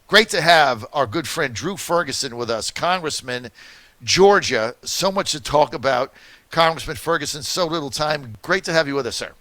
Great to have our good friend Drew Ferguson with us, Congressman, Georgia. So much to talk about. Congressman Ferguson, so little time. Great to have you with us, sir.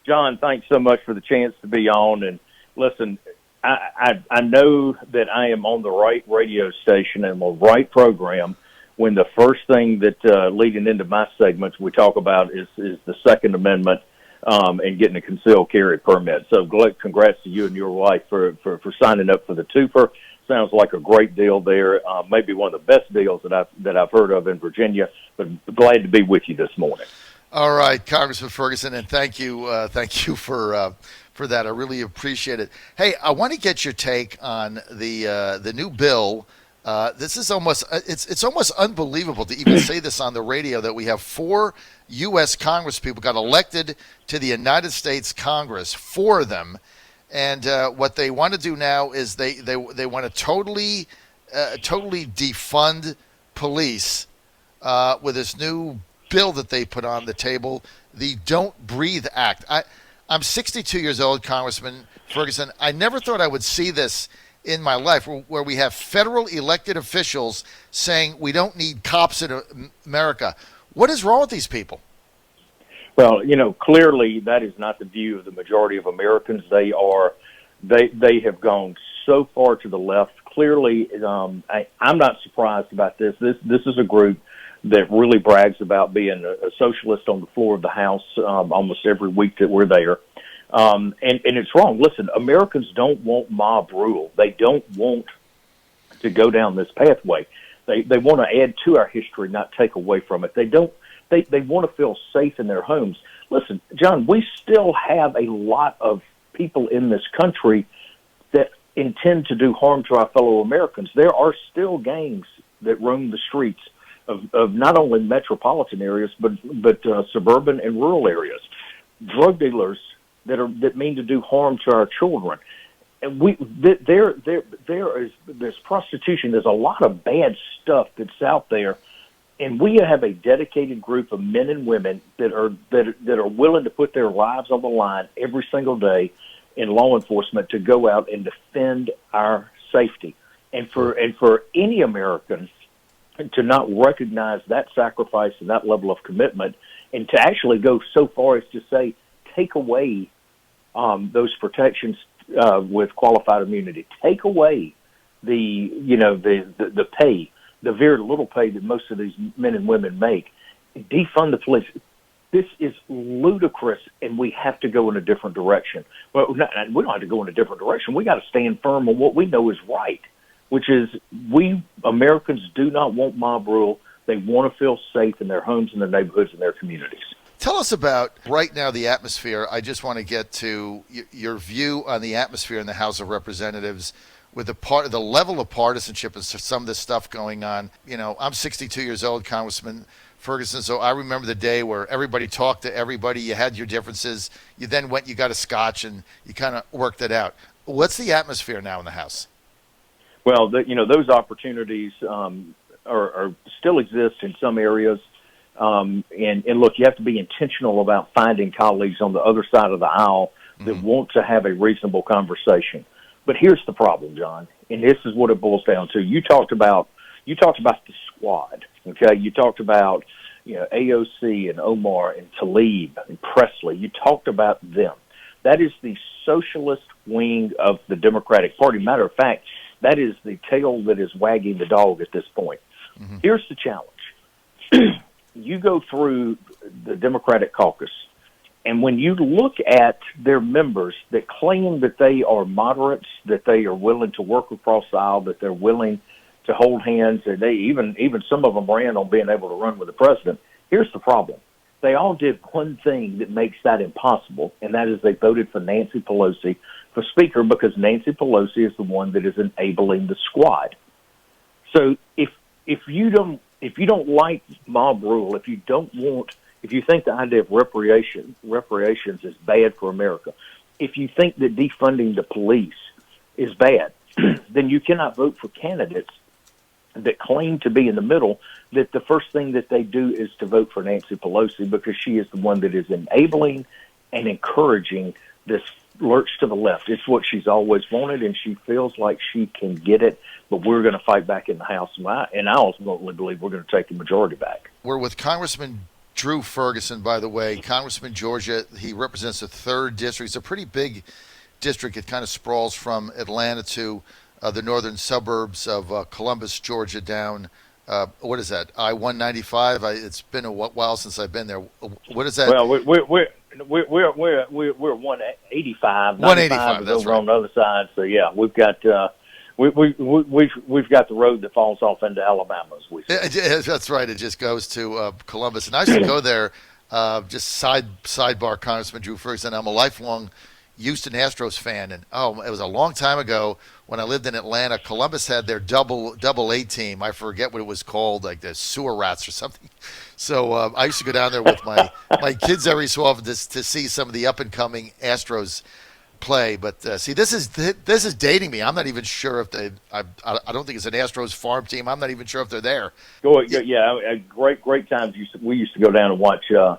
John, thanks so much for the chance to be on. And listen, I know that I am on the right radio station and the right program when the first thing that leading into my segments we talk about is the Second Amendment and getting a concealed carry permit. So congrats to you and your wife for signing up for the twofer. Sounds like a great deal there. Maybe one of the best deals that I've heard of in Virginia. But glad to be with you this morning. All right, Congressman Ferguson, and thank you for that. I really appreciate it. Hey, I want to get your take on the new bill. This is almost it's almost unbelievable to even say this on the radio that we have 4 U.S. Congresspeople got elected to the United States Congress, 4 of them, and what they want to do now is they want to totally defund police with this new bill that they put on the table, the Don't Breathe Act. I'm 62 years old, Congressman Ferguson. I never thought I would see this in my life, where we have federal elected officials saying we don't need cops in America. What is wrong with these people? Well, clearly that is not the view of the majority of Americans. They have gone so far to the left. Clearly, I'm not surprised about this. This is a group that really brags about being a socialist on the floor of the House almost every week that we're there. And it's wrong. Listen, Americans don't want mob rule. They don't want to go down this pathway. They want to add to our history, not take away from it. They want to feel safe in their homes. Listen, John, we still have a lot of people in this country that intend to do harm to our fellow Americans. There are still gangs that roam the streets of not only metropolitan areas, but suburban and rural areas. Drug dealers that mean to do harm to our children. And there's prostitution. There's a lot of bad stuff that's out there, and we have a dedicated group of men and women that are willing to put their lives on the line every single day in law enforcement to go out and defend our safety. And for any American to not recognize that sacrifice and that level of commitment, and to actually go so far as to say, take away those protections with qualified immunity, take away the pay, the very little pay that most of these men and women make, defund the police. This is ludicrous, and we have to go in a different direction. Well, we don't have to go in a different direction. We got to stand firm on what we know is right, which is we Americans do not want mob rule. They want to feel safe in their homes, in their neighborhoods, and their communities. Tell us about right now the atmosphere. I just want to get to your view on the atmosphere in the House of Representatives with the level of partisanship and some of this stuff going on. I'm 62 years old, Congressman Ferguson, so I remember the day where everybody talked to everybody. You had your differences. You then went, you got a scotch, and you kind of worked it out. What's the atmosphere now in the House? Well, those opportunities are still exist in some areas. And look, you have to be intentional about finding colleagues on the other side of the aisle that want to have a reasonable conversation. But here's the problem, John, and this is what it boils down to. You talked about the squad, okay? You talked about AOC and Omar and Tlaib and Presley. You talked about them. That is the socialist wing of the Democratic Party. Matter of fact, that is the tail that is wagging the dog at this point. Mm-hmm. Here's the challenge. You go through the Democratic caucus, and when you look at their members that claim that they are moderates, that they are willing to work across the aisle, that they're willing to hold hands, and they even some of them ran on being able to run with the president. Here's the problem. They all did one thing that makes that impossible, and that is they voted for Nancy Pelosi for Speaker because Nancy Pelosi is the one that is enabling the squad. So if you don't like mob rule, if you think the idea of reparations is bad for America, if you think that defunding the police is bad, then you cannot vote for candidates that claim to be in the middle, that the first thing that they do is to vote for Nancy Pelosi because she is the one that is enabling and encouraging this lurch to the left. It's what she's always wanted, and she feels like she can get it, but we're going to fight back in the House, and I ultimately believe we're going to take the majority back. We're with Congressman Drew Ferguson, by the way, Congressman Georgia. He represents the 3rd District. It's a pretty big district. It kind of sprawls from Atlanta to the northern suburbs of Columbus, Georgia, down, what is that, I-195? It's been a while since I've been there. What is that? Well, we're 185. 185 is that's over right. on the other side. So yeah, we've got we've got the road that falls off into Alabama, as we say. That's right. It just goes to Columbus, and I used to go there. Just sidebar, Congressman Drew Ferguson. I'm a lifelong Houston Astros fan, and it was a long time ago when I lived in Atlanta. Columbus had their double A team. I forget what it was called, like the Sewer Rats or something. So I used to go down there with my kids every so often to see some of the up and coming Astros play. But see, this is dating me. I'm not even sure if they. I don't think it's an Astros farm team. I'm not even sure if they're there. Yeah, great times. We used to go down and watch the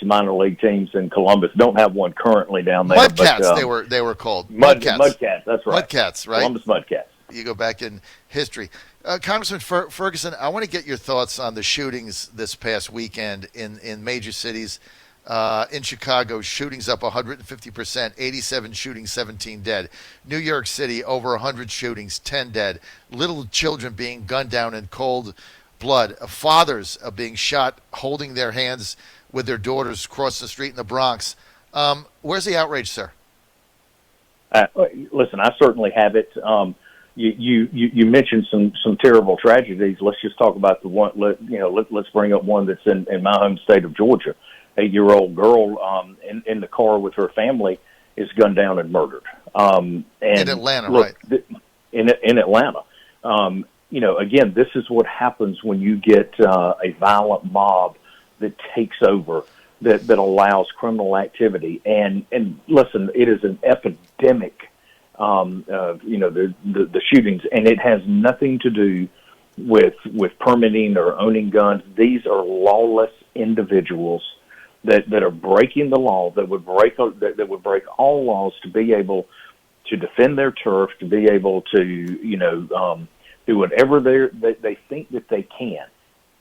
minor league teams in Columbus. Don't have one currently down there. Mudcats, but, they were called. Mudcats, that's right. Mudcats, right? Columbus Mudcats. You go back in history. Congressman Ferguson, I want to get your thoughts on the shootings this past weekend in major cities. In Chicago, shootings up 150%, 87 shootings, 17 dead. New York City, over 100 shootings, 10 dead. Little children being gunned down in cold blood. Fathers being shot, holding their hands with their daughters across the street in the Bronx. Where's the outrage, sir? Listen, I certainly have it. You mentioned some terrible tragedies. Let's just talk about the one. Let's bring up one that's in my home state of Georgia. 8-year-old girl in the car with her family is gunned down and murdered. And in Atlanta, right? In Atlanta. Again, this is what happens when you get a violent mob that takes over, that allows criminal activity. And listen, it is an epidemic. The shootings, and it has nothing to do with permitting or owning guns. These are lawless individuals that are breaking the law, that would break all laws to be able to defend their turf, to be able to do whatever they think that they can.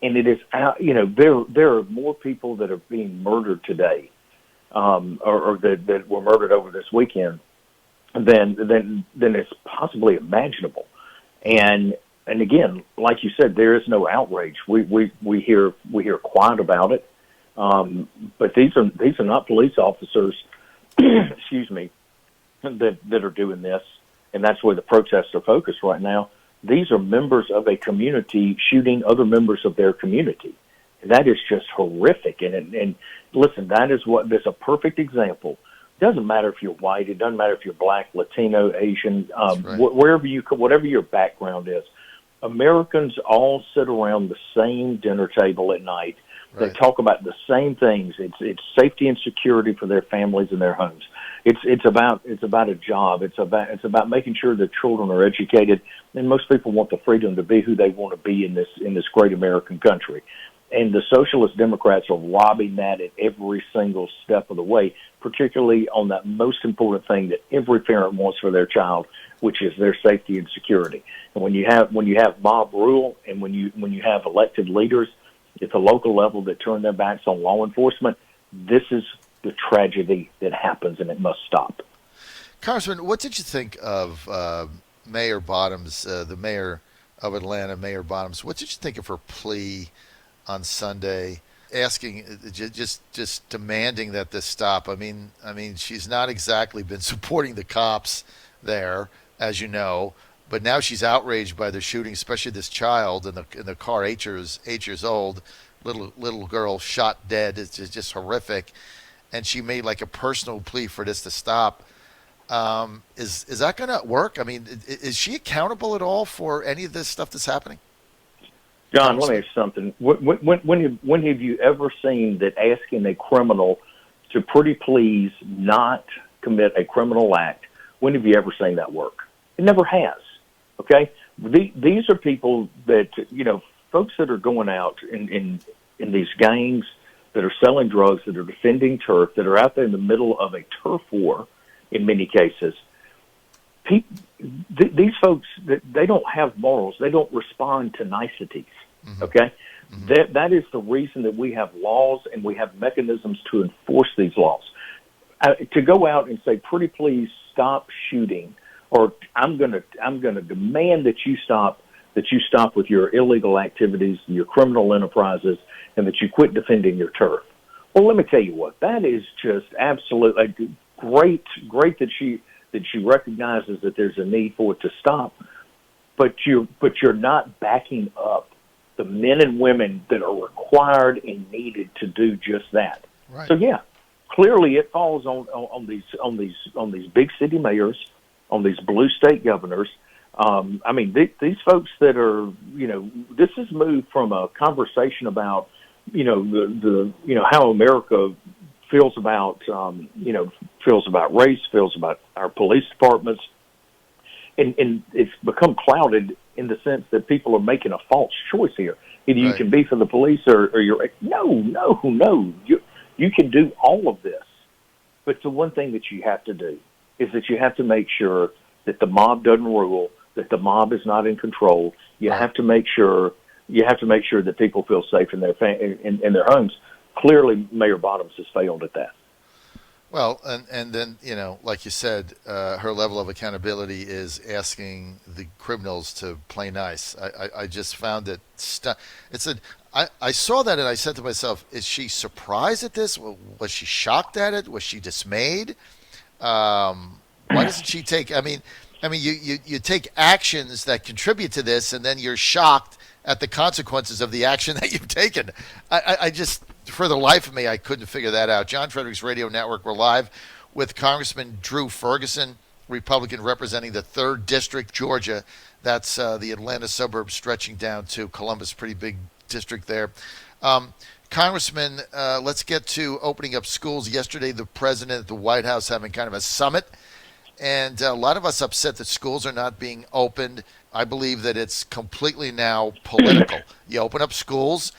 And it is out. There are more people that are being murdered today, or that were murdered over this weekend than is possibly imaginable. And again, like you said, there is no outrage. We hear quiet about it. But these are not police officers, excuse me, that are doing this, and that's where the protests are focused right now. These are members of a community shooting other members of their community. And that is just horrific. And listen, that's a perfect example. It doesn't matter if you're white. It doesn't matter if you're black, Latino, Asian, right. Whatever your background is. Americans all sit around the same dinner table at night. They talk about the same things. It's safety and security for their families and their homes. It's about a job. It's about making sure their children are educated. And most people want the freedom to be who they want to be in this great American country. And the socialist Democrats are robbing that at every single step of the way, particularly on that most important thing that every parent wants for their child, which is their safety and security. And when you have mob rule, and when you have elected leaders at the local level that turn their backs on law enforcement, this is the tragedy that happens, and it must stop. Congressman, what did you think of Mayor Bottoms, the mayor of Atlanta, Mayor Bottoms? What did you think of her plea on Sunday, asking, just demanding that this stop? I mean, she's not exactly been supporting the cops there, as you know, but now she's outraged by the shooting, especially this child in the car, 8 years old, little girl shot dead. It's just horrific, and she made like a personal plea for this to stop. Is that going to work? I mean, is she accountable at all for any of this stuff that's happening? John, let me ask you something. When have you ever seen that asking a criminal to pretty please not commit a criminal act, when have you ever seen that work? It never has, okay? These are people that, folks that are going out in these gangs, that are selling drugs, that are defending turf, that are out there in the middle of a turf war, in many cases. These folks, they don't have morals. They don't respond to niceties. Okay, that is the reason that we have laws and we have mechanisms to enforce these laws. To go out and say, "Pretty please stop shooting," or "I'm gonna demand that you stop with your illegal activities, your criminal enterprises, and that you quit defending your turf." Well, let me tell you what, that is just absolutely great that she recognizes that there's a need for it to stop, but you're not backing up the men and women that are required and needed to do just that. Right. So yeah, clearly it falls on these big city mayors, on these blue state governors. I mean, these folks that are, this has moved from a conversation about, how America feels about race, feels about our police departments, and it's become clouded in the sense that people are making a false choice here. Either you can be for the police or you're no. You can do all of this, but the one thing that you have to do is that you have to make sure that the mob doesn't rule, that the mob is not in control. You have to make sure that people feel safe in their in their homes. Clearly, Mayor Bottoms has failed at that. Well, and then, like you said, her level of accountability is asking the criminals to play nice. I just found it I saw that and I said to myself, is she surprised at this? Was she shocked at it? Was she dismayed? Why doesn't she take, I mean, you take actions that contribute to this and then you're shocked at the consequences of the action that you've taken. I just, for the life of me, I couldn't figure that out. John Fredericks Radio Network, we're live with Congressman Drew Ferguson, Republican representing the 3rd District, Georgia. That's the Atlanta suburb stretching down to Columbus, pretty big district there. Congressman, let's get to opening up schools. Yesterday, the president at the White House having kind of a summit, and a lot of us upset that schools are not being opened. I believe that it's completely now political. You open up schools,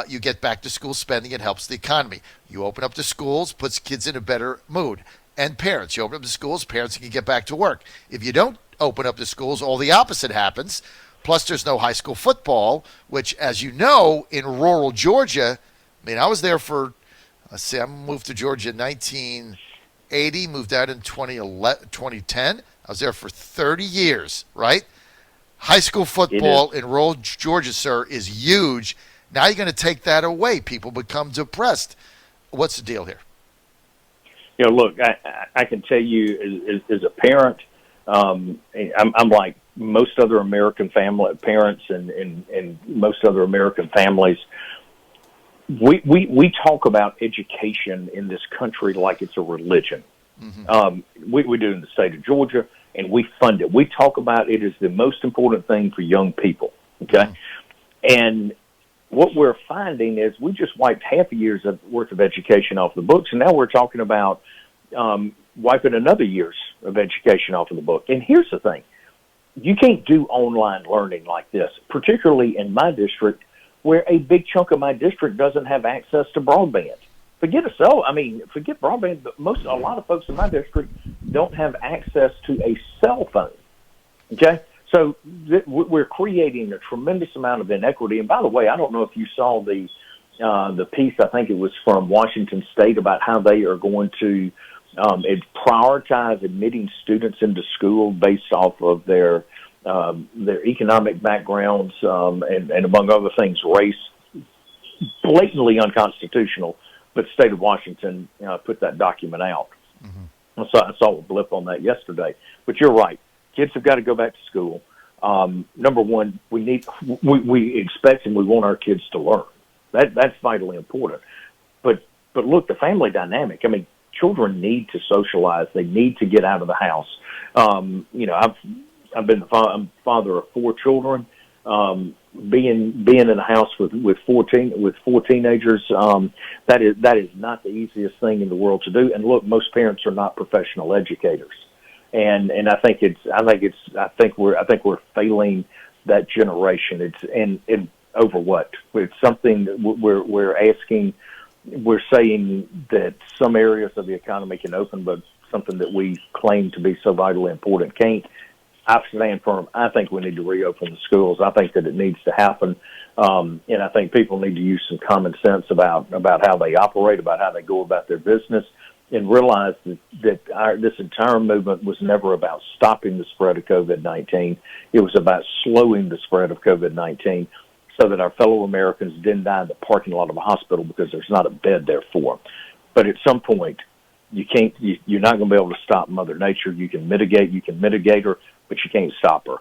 you get back to school spending, it helps the economy. You open up the schools, puts kids in a better mood. And parents, you open up the schools, parents can get back to work. If you don't open up the schools, all the opposite happens. Plus, there's no high school football, which, as you know, in rural Georgia, I was there for, I moved to Georgia in 1980, moved out in 2010. I was there for 30 years, right? High school football in rural Georgia, sir, is huge. Now you're going to take that away. People become depressed. What's the deal here? Look, I can tell you as a parent, I'm like most other American parents and most other American families. We talk about education in this country like it's a religion. We do in the state of Georgia, and we fund it. We talk about it as the most important thing for young people, okay? And what we're finding is we just wiped half a year's worth of education off the books, and now we're talking about wiping another year's of education off of the book. And here's the thing. You can't do online learning like this, particularly in my district, where a big chunk of my district doesn't have access to broadband. Forget broadband, but a lot of folks in my district don't have access to a cell phone. Okay? So we're creating a tremendous amount of inequity. And by the way, I don't know if you saw the piece, I think it was from Washington State, about how they are going to prioritize admitting students into school based off of their economic backgrounds and among other things, race. Blatantly unconstitutional. But the state of Washington put that document out. I saw a blip on that yesterday. But you're right. Kids have got to go back to school. Number one, we expect and we want our kids to learn. That's vitally important. But look, the family dynamic. Children need to socialize. They need to get out of the house. I'm father of 4 children. Being in a house with 4 teenagers, that is not the easiest thing in the world to do. And look, most parents are not professional educators, and I think we're failing that generation. It's over what? It's something that we're asking. We're saying that some areas of the economy can open, but something that we claim to be so vitally important can't. I stand firm. I think we need to reopen the schools. I think that it needs to happen. And I think people need to use some common sense about how they operate, about how they go about their business, and realize that this entire movement was never about stopping the spread of COVID-19. It was about slowing the spread of COVID-19 so that our fellow Americans didn't die in the parking lot of a hospital because there's not a bed there for them. But at some point, you're not going to be able to stop Mother Nature. You can mitigate her, but you can't stop her.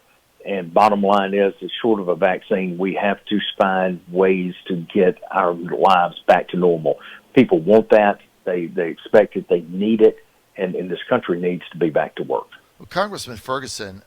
And bottom line is, short of a vaccine, we have to find ways to get our lives back to normal. People want that. They expect it. They need it. And this country needs to be back to work. Well, Congressman Ferguson,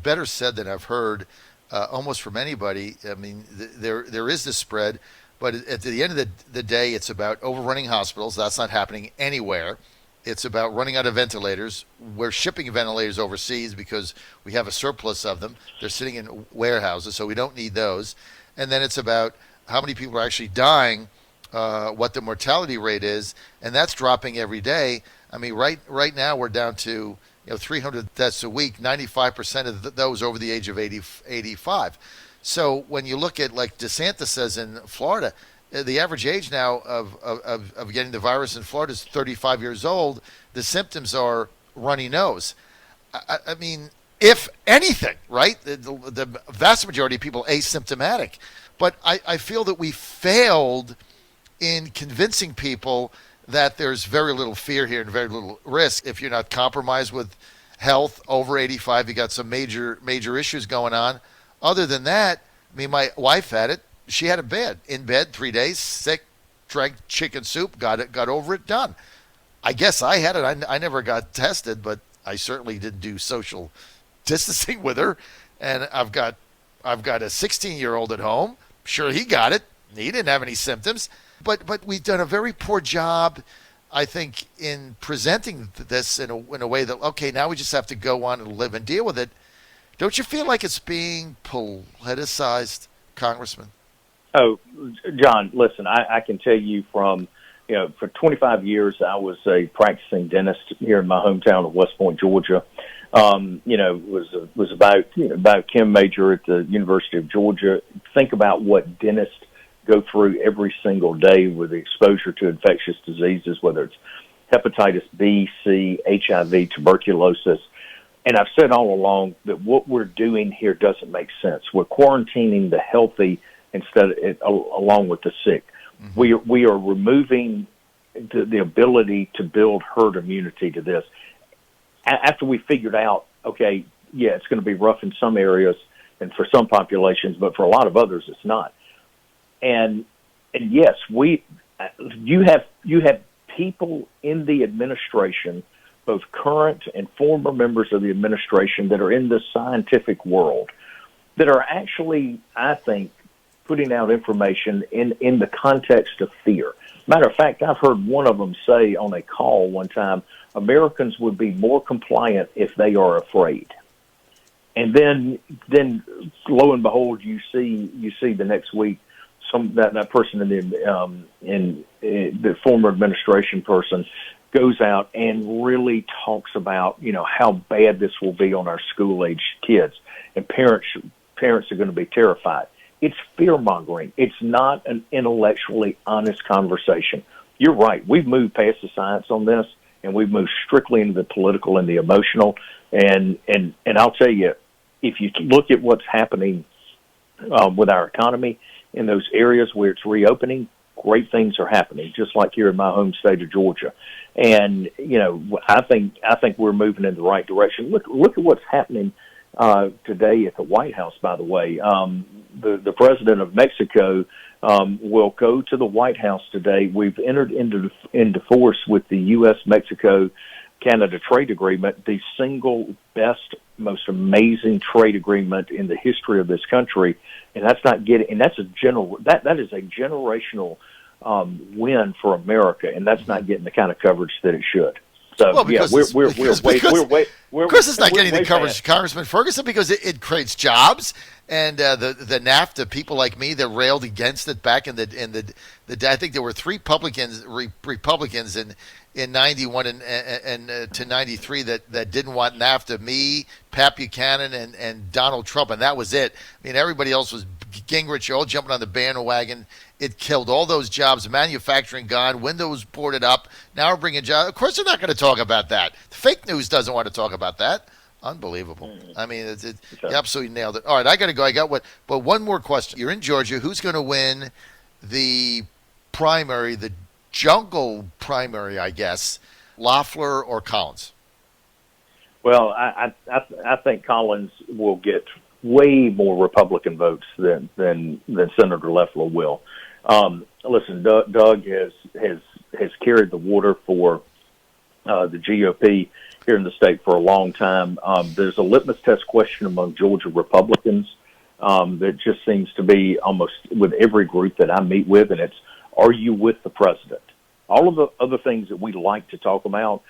better said than I've heard almost from anybody. I mean, there is this spread, but at the end of the day, it's about overrunning hospitals. That's not happening anywhere. It's about running out of ventilators. We're shipping ventilators overseas because we have a surplus of them. They're sitting in warehouses, so we don't need those. And then it's about how many people are actually dying, what the mortality rate is, and that's dropping every day. I mean, right now we're down to 300 deaths a week, 95% of those over the age of 85. So when you look at, like DeSantis says in Florida, the average age now of getting the virus in Florida is 35 years old. The symptoms are runny nose. I mean, if anything, right? The vast majority of people asymptomatic. But I feel that we failed in convincing people that there's very little fear here and very little risk. If you're not compromised with health over 85, you got some major issues going on. Other than that, I mean, my wife had it. She had in bed 3 days, sick, drank chicken soup, got over it, done. I guess I had it. I never got tested, but I certainly didn't do social distancing with her. And I've got a 16-year-old at home. Sure, he got it. He didn't have any symptoms. But we've done a very poor job, I think, in presenting this in a way that, okay, now we just have to go on and live and deal with it. Don't you feel like it's being politicized, Congressman? Oh, John, listen, I can tell you from, for 25 years, I was a practicing dentist here in my hometown of West Point, Georgia. Was about chem major at the University of Georgia. Think about what dentists go through every single day with the exposure to infectious diseases, whether it's hepatitis B, C, HIV, tuberculosis. And I've said all along that what we're doing here doesn't make sense. We're quarantining the healthy along with the sick. Mm-hmm. We are removing the ability to build herd immunity to this. After we figured out, okay, yeah, it's going to be rough in some areas and for some populations, but for a lot of others, it's not. And yes, you have people in the administration, both current and former members of the administration, that are in the scientific world that are actually, I think, putting out information in the context of fear. Matter of fact, I've heard one of them say on a call one time, Americans would be more compliant if they are afraid. And then lo and behold, you see the next week that person in the former administration person goes out and really talks about how bad this will be on our school-aged kids, and parents are going to be terrified. It's fear-mongering. It's not an intellectually honest conversation. You're right. We've moved past the science on this, and we've moved strictly into the political and the emotional. And I'll tell you, if you look at what's happening with our economy in those areas where it's reopening, great things are happening, just like here in my home state of Georgia. And I think we're moving in the right direction. Look at what's happening today at the White House. By the way, the president of Mexico will go to the White House today. We've entered into force with the U.S.-Mexico-Canada trade agreement, the single best, most amazing trade agreement in the history of this country, and that's not getting. And that's that is a generational win for America, and that's not getting the kind of coverage that it should. So Well, yeah, because it's- of course, it's not getting the coverage, past. Congressman Ferguson, because it creates jobs, and the NAFTA people like me that railed against it back in the I think there were three Republicans in 91 and to 93 that didn't want NAFTA. Me, Pat Buchanan, and Donald Trump, and that was it. I mean, everybody else was Gingrich, all jumping on the bandwagon. It killed all those jobs. Manufacturing gone. Windows boarded up. Now we're bringing jobs. Of course, they're not going to talk about that. The fake news doesn't want to talk about that. Unbelievable. I mean, you absolutely nailed it. All right, I got to go. I got what? But one more question. You're in Georgia. Who's going to win the primary, the jungle primary, I guess, Loeffler or Collins? Well, I think Collins will get way more Republican votes than Senator Loeffler will. Listen, Doug has carried the water for the GOP here in the state for a long time. There's a litmus test question among Georgia Republicans that just seems to be almost with every group that I meet with, and it's, are you with the president? All of the other things that we like to talk about,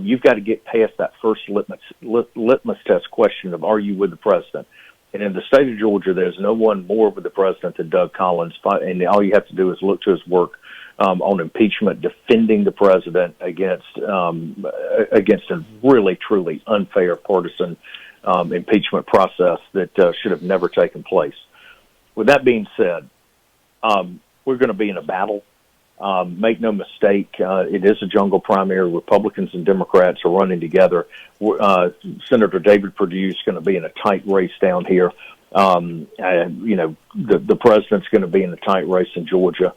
you've got to get past that first litmus test question of, are you with the president? And in the state of Georgia, there's no one more with the president than Doug Collins. And all you have to do is look to his work on impeachment, defending the president against a really, truly unfair partisan impeachment process that should have never taken place. With that being said, we're going to be in a battle. Make no mistake, it is a jungle primary. Republicans and Democrats are running together. Senator David Perdue is going to be in a tight race down here. The president's going to be in a tight race in Georgia.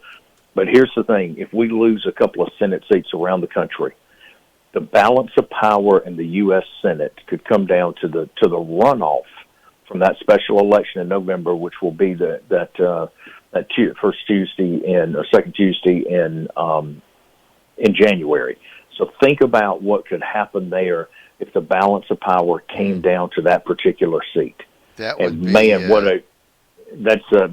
But here's the thing: if we lose a couple of Senate seats around the country, the balance of power in the U.S. Senate could come down to the runoff from that special election in November, which will be that first Tuesday or second Tuesday in January. So think about what could happen there if the balance of power came down to that particular seat. That would and be, man, that's going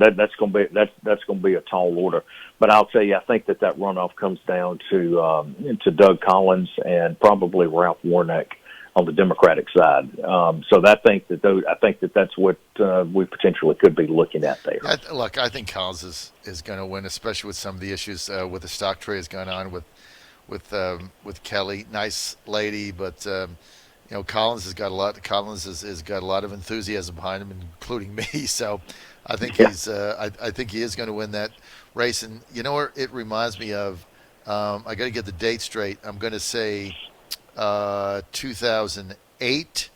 to be a tall order. But I'll tell you, I think that runoff comes down to Doug Collins and probably Ralph Warnock on the Democratic side. So I think that's what we potentially could be looking at there. Look, I think Collins is going to win, especially with some of the issues with the stock trade has gone on with Kelly. Nice lady, but Collins has got a lot. Collins has got a lot of enthusiasm behind him, including me. So I think I think he is going to win that race. And you know what it reminds me of? I got to get the date straight. I'm going to say 2008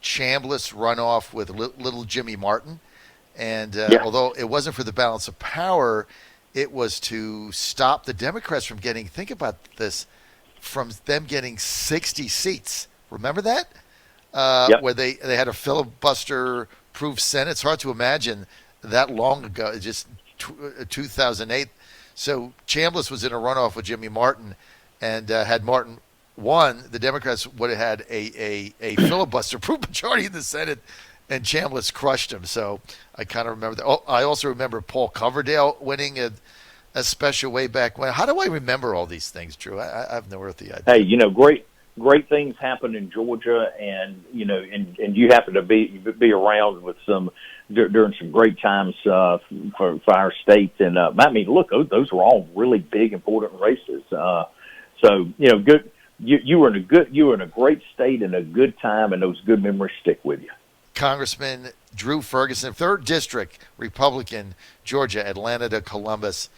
Chambliss runoff with little Jimmy Martin. And although it wasn't for the balance of power, it was to stop the Democrats from getting, think about this, from them getting 60 seats. Remember that? Where they had a filibuster-proof Senate. It's hard to imagine that long ago, just 2008. So Chambliss was in a runoff with Jimmy Martin, and had Martin won, the Democrats would have had a filibuster-proof majority in the Senate, and Chambliss crushed him. So I kind of remember that. Oh, I also remember Paul Coverdale winning a special way back when. How do I remember all these things, Drew? I have no earthly idea. Hey, great things happen in Georgia, and you happen to be around with during some great times for our state. And I mean, look, those were all really big, important races. So good. You were in a great state and a good time, and those good memories stick with you. Congressman Drew Ferguson, 3rd District, Republican, Georgia, Atlanta to Columbus.